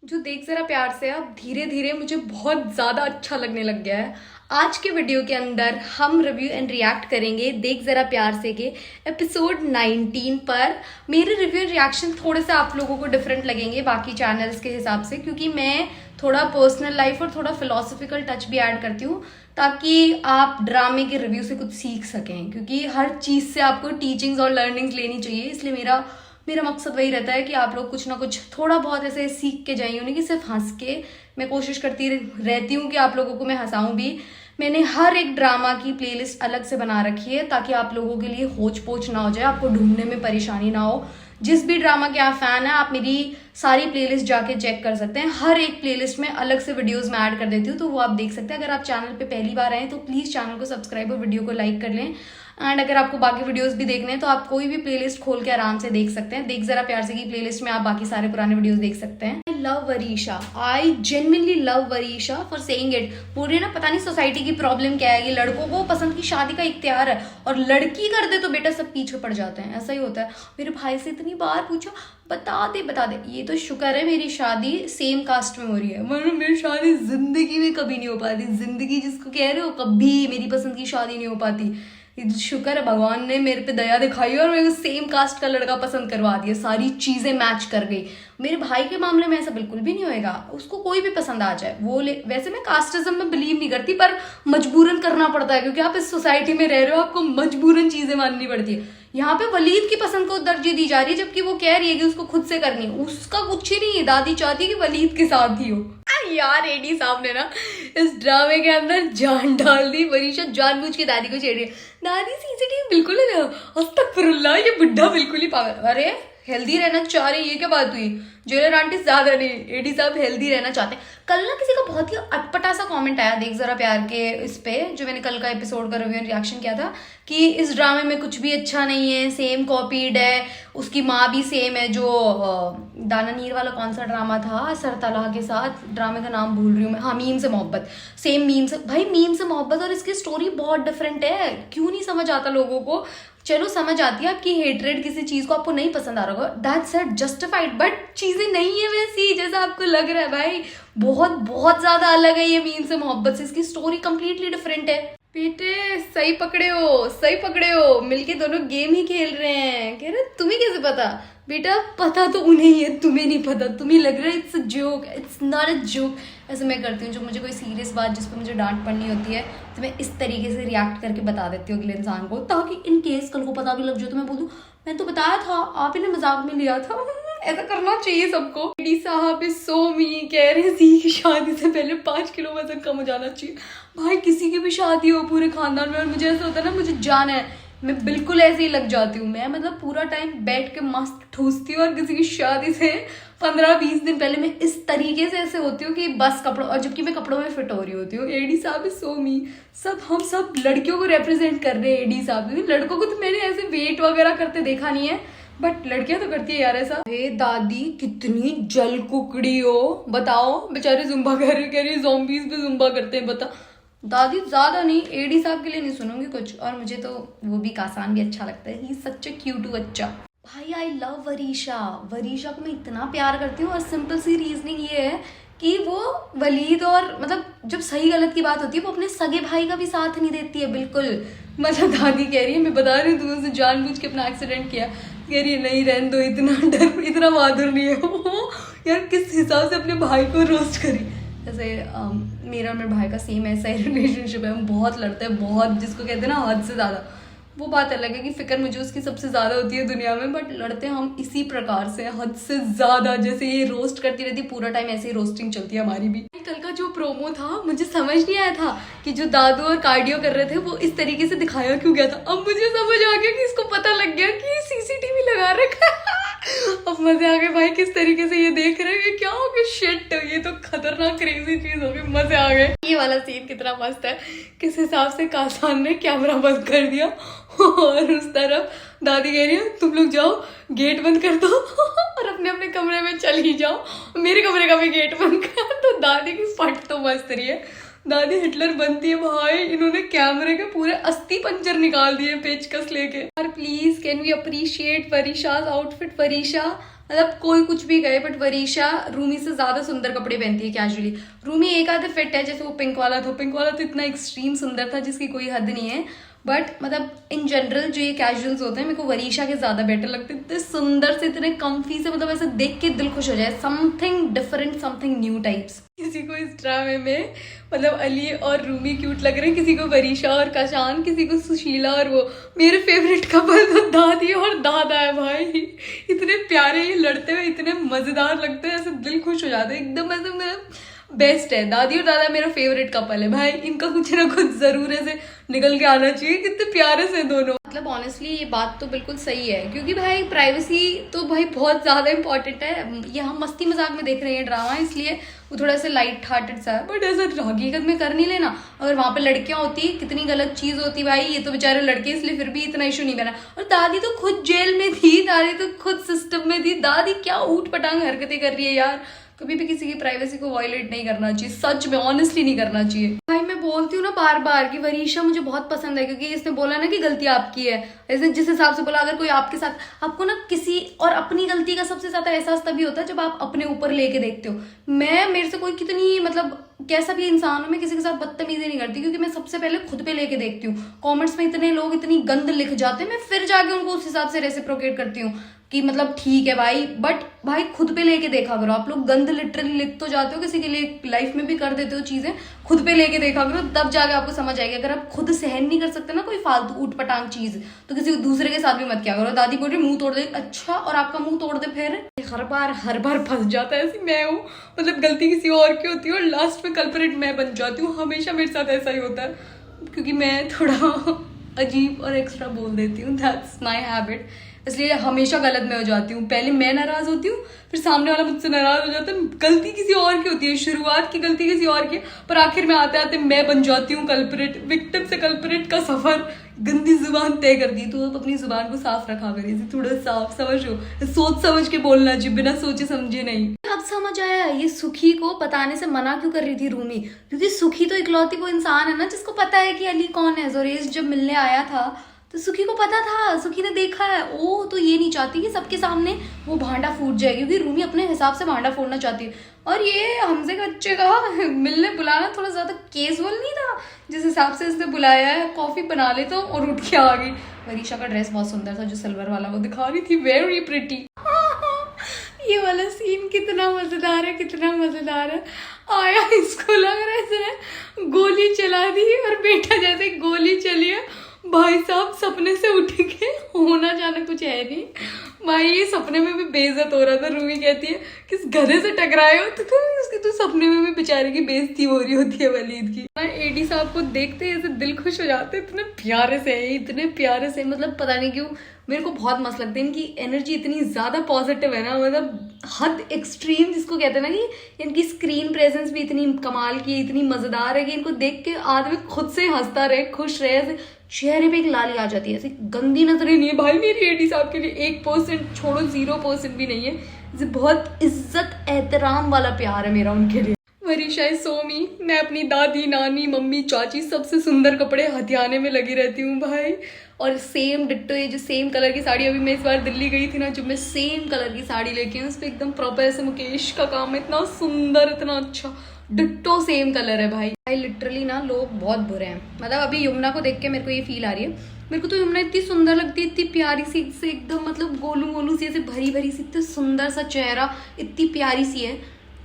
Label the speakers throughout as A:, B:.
A: जो देख जरा प्यार से अब धीरे धीरे मुझे बहुत ज्यादा अच्छा लगने लग गया है। आज के वीडियो के अंदर हम रिव्यू एंड रिएक्ट करेंगे देख जरा प्यार से के एपिसोड 19 पर। मेरे रिव्यू एंड रिएक्शन थोड़े से आप लोगों को डिफरेंट लगेंगे बाकी चैनल्स के हिसाब से, क्योंकि मैं थोड़ा पर्सनल लाइफ और थोड़ा फिलोसफिकल टच भी ऐड करती हूँ ताकि आप ड्रामे के रिव्यू से कुछ सीख सकें, क्योंकि हर चीज से आपको टीचिंग्स और लर्निंग्स लेनी चाहिए। इसलिए मेरा मेरा मकसद वही रहता है कि आप लोग कुछ ना कुछ थोड़ा बहुत ऐसे सीख के जाइए, उन्हें कि सिर्फ हंस के। मैं कोशिश करती रहती हूँ कि आप लोगों को मैं हंसाऊं भी। मैंने हर एक ड्रामा की प्लेलिस्ट अलग से बना रखी है ताकि आप लोगों के लिए होच पोच ना हो जाए, आपको ढूंढने में परेशानी ना हो। जिस भी ड्रामा के आप फैन हैं, आप मेरी सारी प्लेलिस्ट जाके चेक कर सकते हैं। हर एक प्लेलिस्ट में अलग से वीडियोस में ऐड कर देती हूँ, तो वो आप देख सकते हैं। अगर आप चैनल पे पहली बार आए तो प्लीज चैनल को सब्सक्राइब और वीडियो को लाइक कर लें। एंड अगर आपको बाकी वीडियोस भी देखने हैं तो आप कोई भी प्लेलिस्ट खोल के आराम से देख सकते हैं। देख जरा प्यार से की प्लेलिस्ट में आप बाकी सारे पुराने वीडियोस देख सकते हैं। I love Varisha, I genuinely love Varisha for saying it. पूरी ना पता नहीं सोसाइटी की प्रॉब्लम क्या है, ये लड़कों को पसंद की शादी का इख्तियार है और लड़की कर दे तो बेटा सब पीछे पड़ जाते हैं। ऐसा ही होता है। मेरे भाई से इतनी बार पूछो बता दे बता दे। ये तो शुक्र है मेरी शादी सेम कास्ट में हो रही है, वरना मेरी शादी जिंदगी में कभी नहीं हो पाती। जिंदगी जिसको कह रहे हो, कभी मेरी पसंद की शादी नहीं हो पाती। शुक्र है भगवान ने मेरे पे दया दिखाई और मेरे को सेम कास्ट का लड़का पसंद करवा दिया, सारी चीजें मैच कर गई। मेरे भाई के मामले में ऐसा बिल्कुल भी नहीं होएगा, उसको कोई भी पसंद आ जाए वो वैसे मैं कास्टिज्म में बिलीव नहीं करती, पर मजबूरन करना पड़ता है क्योंकि आप इस सोसाइटी में रह रहे हो, आपको मजबूरन चीजें माननी पड़ती है। यहाँ पे वलीद की पसंद को तरजीह दी जा रही है, जबकि वो कह रही है कि उसको खुद से करनी है। उसका कुछ ही नहीं है, दादी चाहती है कि वलीद के साथ ही हो। यार एडी साहब ने ना इस ड्रामे के अंदर जान डाल दी। वरीशा जानबूझ के दादी को छेड़ रही है। दादी सीसीटीवी बिल्कुल है ना, अस्तगफिरुल्लाह, ये बुढ़ा बिल्कुल ही पागल। अरे हेल्दी रहना चाह रही, ये क्या बात हुई? ज्वेलर आंटी ज्यादा नहीं, एडी साहब हेल्दी रहना चाहते हैं। कल ना किसी का बहुत ही अटपटा सा कमेंट आया देख जरा प्यार के इस पे, जो मैंने कल का एपिसोड का रिव्यू एंड रिएक्शन किया था, कि इस ड्रामे में कुछ भी अच्छा नहीं है, सेम कॉपीड है, उसकी माँ भी सेम है। जो दाना नीर वाला कौन सा ड्रामा था सरतला के साथ, ड्रामे का नाम भूल रही हूँ मैं, हाँ मीम से मोहब्बत, सेम मीम से। भाई मीम से मोहब्बत और इसकी स्टोरी बहुत डिफरेंट है। क्यों नहीं समझ आता लोगों को? चलो समझ आती है आपकी हेट्रेड किसी चीज को आपको नहीं पसंद आ रहा होगा, दैट्स इट, जस्टिफाइड, बट चीजें नहीं है वैसी जैसा आपको लग रहा है। भाई बहुत बहुत ज्यादा अलग है ये मीम से मोहब्बत से, इसकी स्टोरी कंप्लीटली डिफरेंट है। बेटे सही पकड़े हो, सही पकड़े हो, मिलके दोनों गेम ही खेल रहे हैं। कह रहे तुम्हें कैसे पता? बेटा पता तो उन्हें ही है, तुम्हें नहीं पता। तुम्हें लग रहा है it's a joke, it's not a joke. ऐसे मैं करती हूँ, जब मुझे कोई सीरियस बात जिस पर मुझे डांट पड़नी होती है तो मैं इस तरीके से रिएक्ट करके बता देती हूँ अगले इंसान को, ताकि इन केस कल को पता भी लग जाए तो मैं बोलूँ मैं तो बताया था, आप ही ने मजाक में लिया था। ऐसा करना चाहिए सबको। डी साहब इज सो मी, कह रहे सी की शादी से पहले 5 किलो वजन कम हो जाना चाहिए। भाई किसी की भी शादी हो पूरे खानदान में और मुझे ऐसा होता है ना मुझे जाना है, मैं बिल्कुल ऐसे ही लग जाती हूँ। मैं मतलब पूरा टाइम बैठ के मस्त ठूसती हूँ और किसी की शादी से 15-20 दिन पहले मैं इस तरीके से ऐसे होती हूँ कि बस कपड़ों, और जबकि मैं कपड़ों में फिट हो रही होती हूँ। एडी साहब इज सो मी, सब हम सब लड़कियों को रिप्रेजेंट कर रहे हैं एडी साहब। लड़कों को तो मैंने ऐसे वेट वगैरह करते देखा नहीं है, बट लड़कियां तो करती है यार ऐसा। हे दादी कितनी जल कुकड़ी हो, बताओ। बेचारे जुम्बा कह रही ज़ॉम्बीज़ भी जुम्बा करते हैं, बता। दादी ज्यादा नहीं, एडी साहब के लिए नहीं सुनूंगी कुछ। और मुझे तो वो भी कासान भी अच्छा लगता है, ही सच अ क्यूट बच्चा। भाई आई लव वरीशा, वरीशा को मैं इतना प्यार करती हूँ और सिंपल सी रीजनिंग ये है कि वो वलीद और मतलब जब सही गलत की बात होती है वो अपने सगे भाई का भी साथ नहीं देती है बिल्कुल। मतलब दादी कह रही है, मैं बता रही हूँ तुम्हें, जानबूझ के अपना एक्सीडेंट किया, कह रही है नहीं रहने दो, इतना डर इतना बहादुर नहीं है वो। यार किस हिसाब से अपने भाई को रोस्ट करी। जैसे मेरा और मेरे भाई का सेम ऐसा ही रिलेशनशिप है, हम बहुत लड़ते हैं, बहुत, जिसको कहते हैं ना हद से ज़्यादा। वो बात अलग है कि फिक्र मुझे उसकी सबसे ज़्यादा होती है दुनिया में, बट लड़ते हम इसी प्रकार से हद से ज़्यादा। जैसे ये रोस्ट करती रहती पूरा टाइम, ऐसे ही रोस्टिंग चलती है हमारी भी। कल का जो प्रोमो था मुझे समझ नहीं आया था कि जो दादू और कार्डियो कर रहे थे वो इस तरीके से दिखाया क्यों गया था। अब मुझे समझ आ गया कि इसको पता लग गया कि सीसीटीवी लगा रखा है। अब मजे आ गए भाई, किस तरीके से ये देख रहे हैं, क्या हो गया, शिट, ये तो खतरनाक क्रेजी चीज हो गई। मजे आ गए। ये वाला सीन कितना मस्त है, किस हिसाब से कासान ने कैमरा बंद कर दिया और उस तरफ दादी कह रही है तुम लोग जाओ गेट बंद कर दो और अपने अपने कमरे में चल ही जाओ। मेरे कमरे का भी गेट बंद कर। तो दादी की फट तो मस्त रही है, दादी हिटलर बनती है भाई। इन्होंने कैमरे के पूरे अस्थि पंजर निकाल दिए पेचकस लेके। यार please can we appreciate Varisha's outfit. Varisha मतलब कोई कुछ भी कहे, बट वरीशा रूमी से ज्यादा सुंदर कपड़े पहनती है कैजुअली। रूमी एक आधे फिट है, जैसे वो पिंक वाला था, पिंक वाला तो इतना एक्सट्रीम सुंदर था जिसकी कोई हद नहीं है। बट मतलब इन जनरल जो ये कैजुअल्स होते हैं, मेरे को वरीशा के ज्यादा बेटर लगते हैं, इतने सुंदर से, इतने कम्फी से, मतलब ऐसे देख के दिल खुश हो जाए, something different, something new types. किसी को इस ड्रामे में मतलब अली और रूमी क्यूट लग रहे हैं, किसी को वरीशा और कशान, किसी को सुशीला, और वो मेरे फेवरेट कपल तो दादी और दादा है भाई। इतने प्यारे ये लड़ते हुए, इतने मजेदार लगते हैं, ऐसे दिल खुश हो जाते हैं एकदम, ऐसे मेरा बेस्ट है। दादी और दादा मेरा फेवरेट कपल है भाई, इनका कुछ ना कुछ जरूर ऐसे निकल के आना चाहिए, कितने प्यारे से दोनों। मतलब ऑनेस्टली ये बात तो बिल्कुल सही है, क्योंकि भाई प्राइवेसी तो भाई बहुत ज्यादा इंपॉर्टेंट है। ये हम मस्ती मजाक में देख रहे हैं ड्रामा, इसलिए वो थोड़ा सा लाइट हार्टेड सा है, बट ऐसा हकीकत में कर नहीं लेना। अगर वहां पे लड़कियां होती कितनी गलत चीज होती भाई, ये तो बेचारे लड़के इसलिए फिर भी इतना इशू नहीं बना। और दादी तो खुद जेल में थी, दादी तो खुद सिस्टम में थी, दादी क्या ऊट पटांग हरकतें कर रही है यार। कभी भी किसी की प्राइवेसी को वायलेट नहीं करना चाहिए, सच में ऑनेस्टली नहीं करना चाहिए भाई। मैं बोलती हूँ ना बार बार कि वरीशा मुझे बहुत पसंद है, क्योंकि इसने बोला ना कि गलती आपकी है, ऐसे जिस हिसाब से बोला, अगर कोई आपके साथ, आपको ना किसी और अपनी गलती का सबसे ज्यादा एहसास तभी होता है जब आप अपने ऊपर लेके देखते हो। मेरे से कोई कितनी मतलब कैसा भी इंसान हो, मैं किसी के साथ बदतमीजी नहीं करती, क्योंकि मैं सबसे पहले खुद पे लेके देखती हूँ। कमेंट्स में इतने लोग इतनी गंद लिख जाते हैं, मैं फिर जाके उनको उस हिसाब से रेसिप्रोकेट करती हूँ कि मतलब ठीक है भाई, बट भाई खुद पे लेके देखा करो। आप लोग गंद लिटरली लिख तो जाते हो, किसी के लिए लाइफ में भी कर देते हो चीजें, खुद पे लेके देखा करो, तब जाके आपको समझ आएगी। अगर आप खुद सहन नहीं कर सकते ना कोई फालतू ऊट पटांग चीज, तो किसी दूसरे के साथ भी मत किया करो। दादी बोल रही मुंह तोड़ दे, अच्छा और आपका मुंह तोड़ दे फिर। हर बार फंस जाता है, ऐसी मैं हूँ, मतलब गलती किसी और की होती है और लास्ट में कल्परेट मैं बन जाती हूँ। हमेशा मेरे साथ ऐसा ही होता है, क्योंकि मैं थोड़ा अजीब और एक्स्ट्रा बोल देती हूँ, दैट्स माई हैबिट, इसलिए हमेशा गलत मैं हो जाती हूँ। पहले मैं नाराज होती हूँ, फिर सामने वाला मुझसे नाराज हो जाता है। गलती किसी और की होती है, शुरुआत की गलती किसी और की, पर आखिर में आते आते मैं बन जाती हूँ कल्परेट। विक्टिम से कल्परेट का सफर गंदी जुबान तय कर दी। तो अपनी जुबान को साफ रखा करिए, थोड़ा साफ समझो, सोच समझ के बोलना चाहिए, बिना सोचे समझे नहीं। अब समझ आया ये सुखी को बताने से मना क्यों कर रही थी रूमी, क्योंकि सुखी तो इकलौती वो इंसान है ना जिसको पता है कि अली कौन है। जोरेश जब मिलने आया था तो सुखी को पता था, सुखी ने देखा है। ओ तो ये नहीं चाहती कि सबके सामने वो भांडा फूट जाए, क्योंकि रूमी अपने हिसाब से भांडा फोड़ना चाहती है। और ये हमसे का बच्चे का मिलने बुलाना थोड़ा ज्यादा केजुअल नहीं था, जिस हिसाब से इसने बुलाया है। कॉफी बना ले तो और उठ के आ गई। वरीशा का ड्रेस बहुत सुंदर था, जो सिल्वर वाला वो दिखा रही थी, वेरी प्रिटी। ये वाला सीन कितना मजेदार है, कितना मजेदार है। आया, इसको लग रहा है इसने गोली चला दी, और बेटा जैसे गोली चली है भाई साहब, सपने से उठ के होना जाना कुछ है नहीं भाई। ये सपने में भी बेइज्जत हो रहा था। रूमी कहती है किस गधे से टकराए हो, तो उसकी तो सपने में भी बेचारे की बेइज्जती हो रही होती है वलीद की। एडी साहब को देखते ही ऐसे दिल खुश हो जाते, इतने प्यारे से है, इतने प्यारे से, मतलब पता नहीं क्यों मेरे को बहुत मस्त लगता है। इनकी एनर्जी इतनी ज्यादा पॉजिटिव है ना, मतलब हद एक्सट्रीम जिसको कहते हैं ना, कि इनकी स्क्रीन प्रेजेंस भी इतनी कमाल की है, इतनी मजेदार है कि इनको देख के आदमी खुद से हंसता रहे, खुश रहे, ऐसे चेहरे पे एक लाली आ जाती है। ऐसी गंदी नजरें नहीं है भाई मेरी एडी साहब के लिए, 1% छोड़ो, 0% भी नहीं है। बहुत इज्जत एहतराम वाला प्यार है मेरा उनके लिए। वरीशा सोमी, मैं अपनी दादी, नानी, मम्मी, चाची सबसे सुंदर कपड़े हथियाने में लगी रहती हूँ भाई। और सेम डिट्टो, ये जो सेम कलर की साड़ी, अभी मैं इस बार दिल्ली गई थी ना, जब मैं सेम कलर की साड़ी लेके आई, उस पर एकदम प्रॉपर ऐसे मुकेश का काम है, इतना सुंदर, इतना अच्छा, डिट्टो सेम कलर है भाई। लिटरली ना लोग बहुत बुरे हैं। मतलब अभी यमुना को देख के मेरे को ये फील आ रही है, मेरे को तो यमुना इतनी सुंदर लगती है, इतनी प्यारी सी से, एकदम मतलब गोलू मोलू सी, ऐसे भरी भरी सी, इतनी सुंदर सा चेहरा, इतनी प्यारी सी है।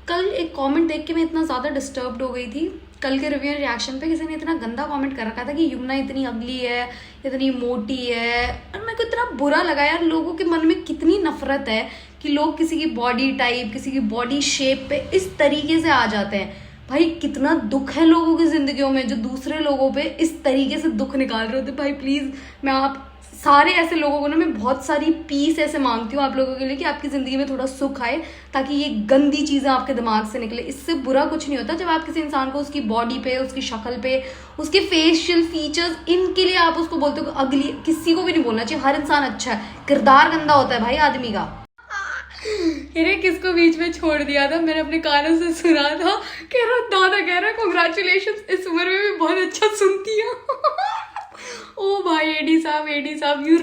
A: कल एक कमेंट देख के मैं इतना ज्यादा डिस्टर्ब्ड हो गई थी। कल के रिव्यू रिएक्शन पे किसी ने इतना गंदा कमेंट कर रखा था कि यमुना इतनी अगली है, इतनी मोटी है, और मेरे को इतना बुरा लगा यार। लोगों के मन में कितनी नफरत है कि लोग किसी की बॉडी टाइप, किसी की बॉडी शेप पे इस तरीके से आ जाते हैं। भाई कितना दुख है लोगों की जिंदगियों में जो दूसरे लोगों पे इस तरीके से दुख निकाल रहे होते। भाई प्लीज, मैं आप सारे ऐसे लोगों को ना, मैं बहुत सारी पीस ऐसे मांगती हूँ आप लोगों के लिए, कि आपकी जिंदगी में थोड़ा सुख आए, ताकि ये गंदी चीजें आपके दिमाग से निकले। इससे बुरा कुछ नहीं होता। जब आप किसी इंसान को उसकी बॉडी पे, उसकी शक्ल पे, उसके फेशियल फीचर्स, इनके लिए आप उसको बोलते हो अगली, किसी को भी नहीं बोलना चाहिए। हर इंसान अच्छा है, किरदार गंदा होता है भाई आदमी का। अरे किसको बीच में छोड़ दिया था, मैंने अपने कानों से सुना था, कह रहा दादा कह रहा कांग्रेचुलेशन, इस उम्र में भी बहुत अच्छा सुनती है। ओ भाई एडी साहब यू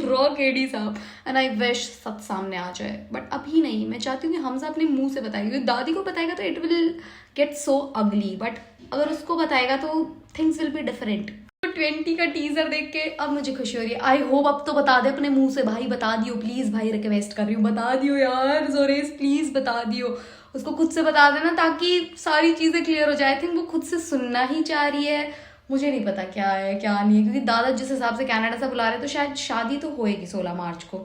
A: रॉक एडी साहब। एंड आई विश सब सामने आ जाए, बट अभी नहीं। मैं चाहती हूँ कि हमजा अपने मुंह से बताएगा, क्योंकि दादी को बताएगा तो इट विल गेट सो अगली, बट अगर उसको बताएगा तो थिंग्स विल बी डिफरेंट। 20 का टीजर देख के अब मुझे खुशी हो रही है। आई होप अब तो बता दे अपने मुंह से, भाई बता दियो प्लीज, भाई रिक्वेस्ट कर रही हूँ, बता दियो यार जोरेस, प्लीज बता दियो। उसको खुद से बता देना ताकि सारी चीजें क्लियर हो जाए। आई थिंक वो खुद से सुनना ही चाह रही है, मुझे नहीं पता क्या है क्या नहीं है, क्योंकि दादा जिस हिसाब से कनाडा से बुला रहे तो शायद शादी तो होएगी 16 मार्च को,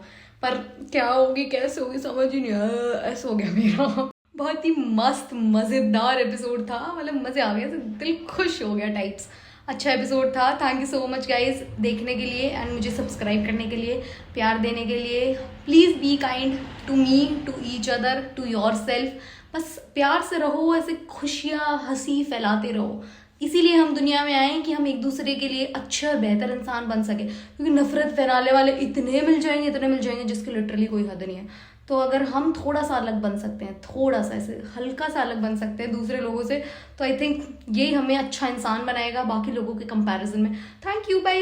A: पर क्या होगी कैसे होगी समझ ही नहीं आया। ऐसा हो गया मेरा। बहुत ही मस्त मजेदार एपिसोड था, मतलब मजे आ गए, दिल खुश हो गया टाइप्स। अच्छा एपिसोड था। Thank you so much guys देखने के लिए एंड मुझे सब्सक्राइब करने के लिए, प्यार देने के लिए। Please be kind to me, to each other, to yourself. बस प्यार से रहो, ऐसे खुशियाँ हंसी फैलाते रहो। इसीलिए हम दुनिया में आए कि हम एक दूसरे के लिए अच्छे और बेहतर इंसान बन सके, क्योंकि नफरत फैलाने वाले इतने मिल जाएंगे जिसकी लिटरली कोई हद नहीं है। तो अगर हम थोड़ा सा अलग बन सकते हैं, थोड़ा सा ऐसे हल्का सा अलग बन सकते हैं दूसरे लोगों से, तो आई थिंक यही हमें अच्छा इंसान बनाएगा बाकी लोगों के कंपैरिजन में। Thank you, bye.